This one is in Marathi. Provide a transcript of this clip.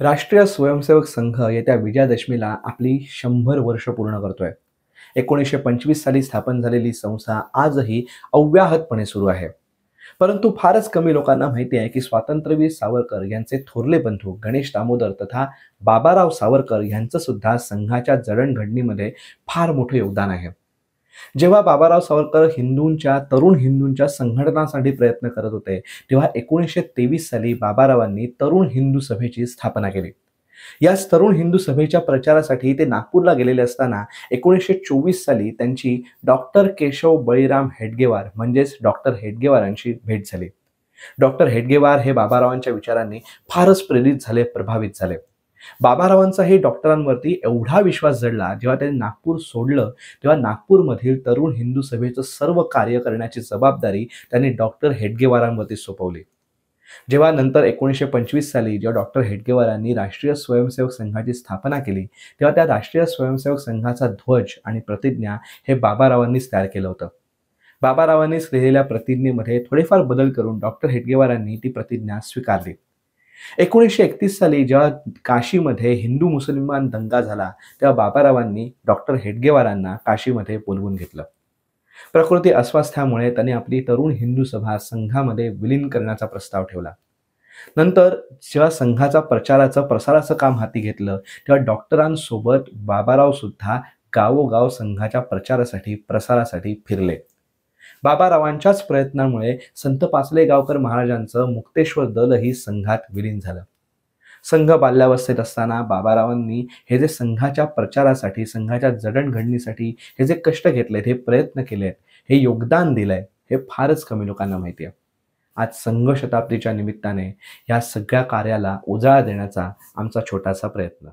राष्ट्रीय स्वयंसेवक संघ येत्या विजयादशमीला आपली 100 वर्ष पूर्ण करतोय. 1925 साली स्थापन झालेली संस्था आजही अव्याहतपणे सुरू आहे. परंतु फारच कमी लोकांना माहिती आहे की स्वातंत्र्यवीर सावरकर यांचे थोरले बंधू गणेश दामोदर तथा बाबाराव सावरकर यांचं सुद्धा संघाच्या जडणघडणीमध्ये फार मोठं योगदान आहे. जेव्हा बाबाराव सावरकर तरुण हिंदूंच्या संघटनासाठी प्रयत्न करत होते, तेव्हा 1923 साली बाबारावांनी तरुण हिंदू सभेची स्थापना केली. याच तरुण हिंदू सभेच्या प्रचारासाठी ते नागपूरला गेलेले असताना 1924 साली त्यांची डॉक्टर केशव बळीराम हेडगेवार म्हणजेच डॉक्टर हेडगेवारांची भेट झाली. डॉक्टर हेडगेवार हे बाबारावांच्या विचारांनी फारच प्रेरित झाले, प्रभावित झाले. बाबारावांचाही डॉक्टरांवरती एवढा विश्वास जडला, जेव्हा त्यांनी नागपूर सोडलं तेव्हा नागपूरमधील तरुण हिंदू सभेचं सर्व कार्य करण्याची जबाबदारी त्यांनी डॉक्टर हेडगेवारांवरती सोपवली. जेव्हा नंतर 1925 साली जेव्हा डॉक्टर हेडगेवारांनी राष्ट्रीय स्वयंसेवक संघाची स्थापना केली, तेव्हा त्या राष्ट्रीय स्वयंसेवक संघाचा ध्वज आणि प्रतिज्ञा हे बाबारावांनीच तयार केलं होतं. बाबारावांनीच लिहिलेल्या प्रतिज्ञेमध्ये थोडेफार बदल करून डॉक्टर हेडगेवारांनी ती प्रतिज्ञा स्वीकारली. 1931 साली जेव्हा काशीमध्ये हिंदू मुसलमान दंगा झाला, तेव्हा बाबारावांनी डॉक्टर हेडगेवारांना काशीमध्ये बोलवून घेतलं. प्रकृती अस्वास्थ्यामुळे त्यांनी आपली तरुण हिंदू सभा संघामध्ये विलीन करण्याचा प्रस्ताव ठेवला. नंतर जेव्हा संघाचा प्रसाराचं काम हाती घेतलं, तेव्हा डॉक्टरांसोबत बाबाराव सुद्धा गावोगाव संघाच्या प्रसारासाठी फिरले. बाबारावांच्याच प्रयत्नामुळे संत पाचलेगावकर महाराजांचं मुक्तेश्वर दलही संघात विलीन झालं. संघ बाल्यावस्थेत असताना बाबारावांनी हे जे संघाच्या प्रचारासाठी, संघाच्या जडणघडणीसाठी हे जे कष्ट घेतलेत, हे प्रयत्न केलेत, हे योगदान दिलंय, हे फारच कमी लोकांना माहिती आहे. आज संघ शताब्दीच्या निमित्ताने या सगळ्या कार्याला उजाळा देण्याचा आमचा छोटासा प्रयत्न.